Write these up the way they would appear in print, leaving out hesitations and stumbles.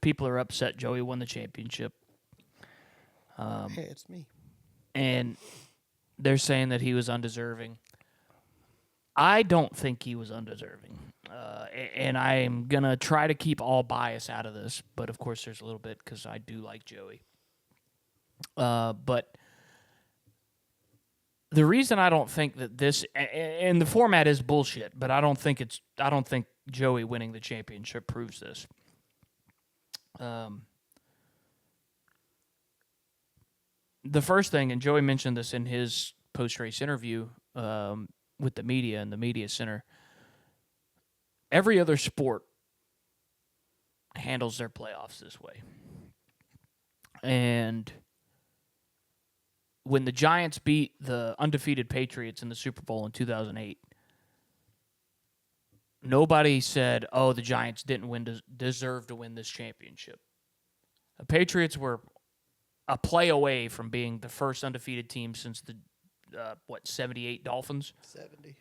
people are upset Joey won the championship. Hey, it's me. And they're saying that he was undeserving. I don't think he was undeserving. And I am going to try to keep all bias out of this. But, of course, there's a little bit because I do like Joey. But the reason I don't think that this – and the format is bullshit, but I don't think Joey winning the championship proves this. The first thing, and Joey mentioned this in his post-race interview with the media and the media center, every other sport handles their playoffs this way. And when the Giants beat the undefeated Patriots in the Super Bowl in 2008, nobody said, oh, the Giants didn't deserve to win this championship. The Patriots were a play away from being the first undefeated team since the, 78 Dolphins? 70.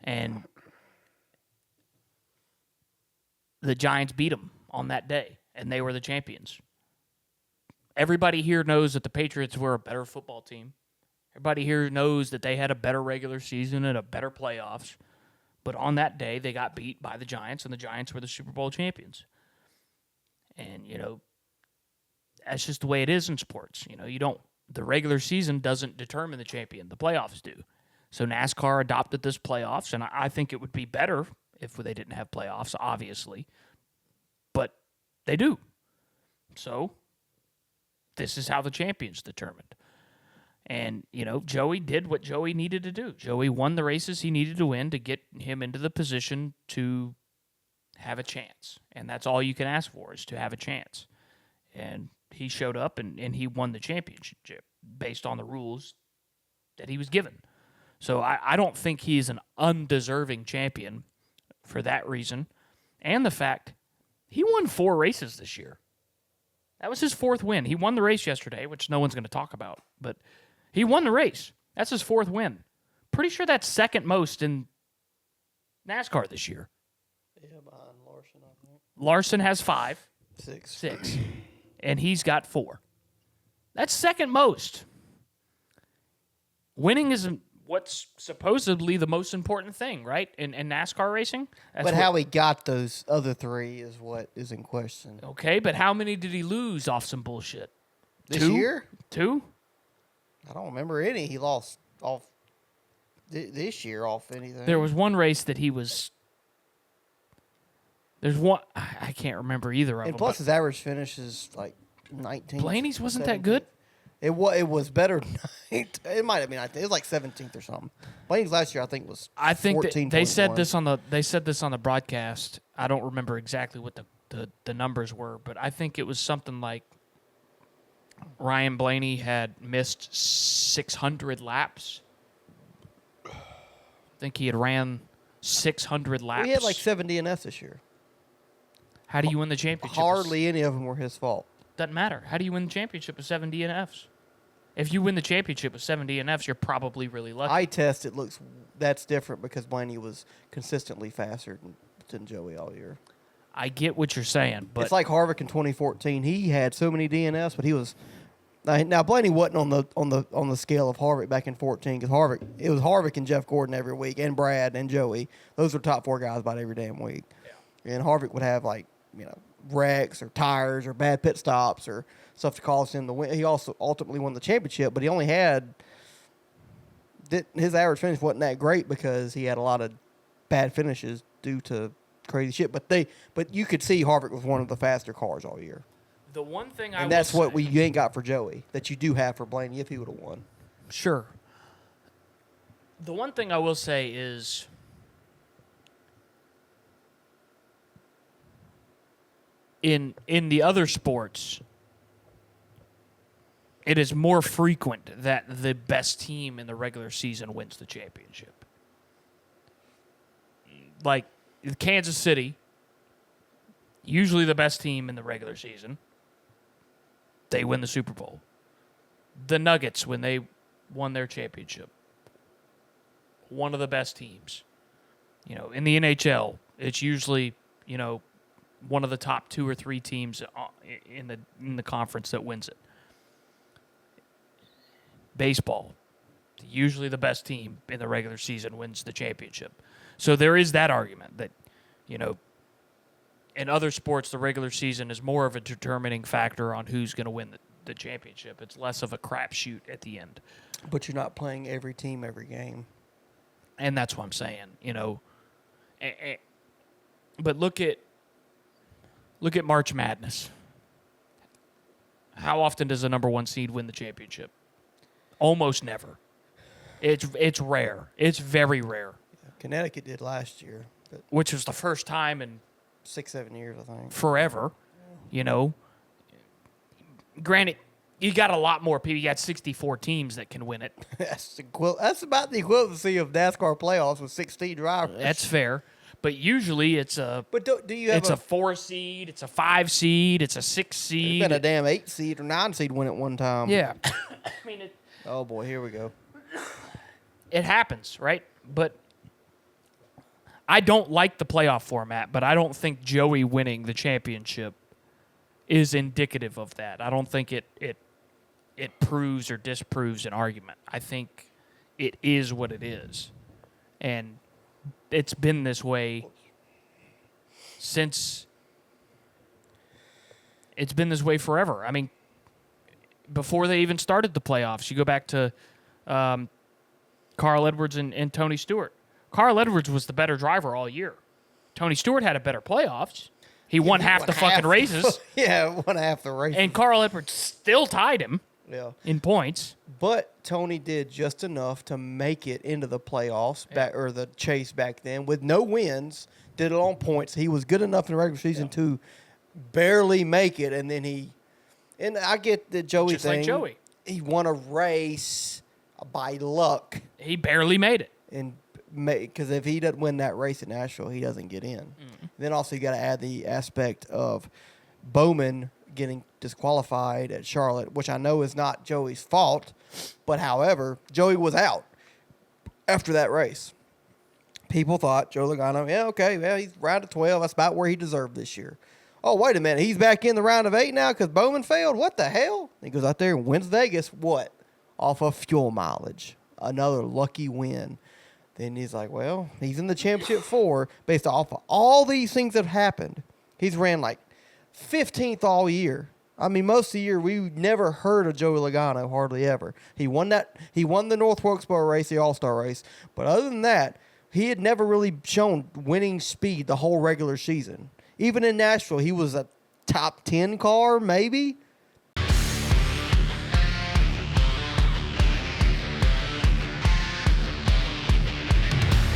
And the Giants beat them on that day, and they were the champions. Everybody here knows that the Patriots were a better football team. Everybody here knows that they had a better regular season and a better playoffs. But on that day, they got beat by the Giants, and the Giants were the Super Bowl champions. And, that's just the way it is in sports. The regular season doesn't determine the champion. The playoffs do. So NASCAR adopted this playoffs, and I think it would be better if they didn't have playoffs, obviously. But they do. So this is how the champion's determined. And, Joey did what Joey needed to do. Joey won the races he needed to win to get him into the position to have a chance. And that's all you can ask for, is to have a chance. And he showed up and he won the championship based on the rules that he was given. So I don't think he's an undeserving champion for that reason. And the fact he won 4 races this year. That was his 4th win. He won the race yesterday, which no one's going to talk about. But he won the race. That's his 4th win. Pretty sure that's second most in NASCAR this year. Yeah, behind Larson, I think. Larson has 5. 6. And he's got 4. That's second most. Winning is what's supposedly the most important thing, right? In NASCAR racing. But how he got those other 3 is what is in question. Okay, but how many did he lose off some bullshit? This 2? year? 2? I don't remember any. He lost off this year off anything. There was one race that he was. There's one I can't remember either of them. And plus, his average finish is like 19. Blaney's wasn't 17th. that good. It was better. It might have been. It was like 17th or something. Blaney's last year, I think, was. I think 14, they said 21. this on the broadcast. I don't remember exactly what the numbers were, but I think it was something like Ryan Blaney had missed 600 laps. I think he had ran 600 laps. Well, he had like 7 DNFs this year. How do you win the championship? Hardly any of them were his fault. Doesn't matter. How do you win the championship with 7 DNFs? If you win the championship with 7 DNFs, you're probably really lucky. Eye test, that's different because Blaney was consistently faster than Joey all year. I get what you're saying, but it's like Harvick in 2014. He had so many DNFs, but he was now Blaney wasn't on the scale of Harvick back in 14 because it was Harvick and Jeff Gordon every week, and Brad and Joey. Those were top 4 guys about every damn week. Yeah. And Harvick would have wrecks or tires or bad pit stops or stuff to cost him the win. He also ultimately won the championship, but he only had his average finish wasn't that great because he had a lot of bad finishes due to crazy shit. But you could see Harvick was one of the faster cars all year. The one thing and that's what you ain't got for Joey that you do have for Blaney if he would have won. Sure. The one thing I will say is in the other sports, it is more frequent that the best team in the regular season wins the championship. Like Kansas City, usually the best team in the regular season, they win the Super Bowl. The Nuggets, when they won their championship, one of the best teams. In the NHL, it's usually, one of the top 2 or 3 teams in the conference that wins it. Baseball, usually the best team in the regular season wins the championship. So there is that argument that, in other sports, the regular season is more of a determining factor on who's going to win the championship. It's less of a crapshoot at the end. But you're not playing every team every game. And that's what I'm saying, But look at March Madness. How often does the number 1 seed win the championship? Almost never. It's rare. It's very rare. Yeah, Connecticut did last year, but which was the first time in 6-7 years, I think. Forever. Granted, you got a lot more people. You got 64 teams that can win it. That's about the equivalency of NASCAR playoffs with 16 drivers. That's fair. But usually it's a do you have it's a 4 seed, it's a 5 seed, it's a 6 seed. There's been a damn 8 seed or 9 seed win at one time. Yeah. I mean, oh boy, here we go. It happens, right? But I don't like the playoff format, but I don't think Joey winning the championship is indicative of that. I don't think it proves or disproves an argument. I think it is what it is. And it's been this way since it's been this way forever. I mean, before they even started the playoffs, you go back to Carl Edwards and Tony Stewart. Carl Edwards was the better driver all year. Tony Stewart had a better playoffs. He won half the fucking races. Yeah, won half the races. And Carl Edwards still tied him in points. But Tony did just enough to make it into the playoffs, or the chase back then, with no wins, did it on points. He was good enough in the regular season to barely make it, and then and I get the Joey just thing. Like Joey. He won a race by luck. He barely made it. And because if he doesn't win that race at Nashville, he doesn't get in. Mm-hmm. Then also you got to add the aspect of Bowman getting disqualified at Charlotte, which I know is not Joey's fault, but however, Joey was out after that race. People thought Joe Logano, he's round of 12. That's about where he deserved this year. Oh, wait a minute. He's back in the round of 8 now because Bowman failed? What the hell? He goes out there and wins Vegas. What? Off of fuel mileage. Another lucky win. Then he's like, well, he's in the championship 4 based off of all these things that have happened. He's ran like 15th all year. I mean, most of the year, we never heard of Joey Logano, hardly ever. He won the North Wilkesboro race, the All-Star race. But other than that, he had never really shown winning speed the whole regular season. Even in Nashville, he was a top 10 car, maybe.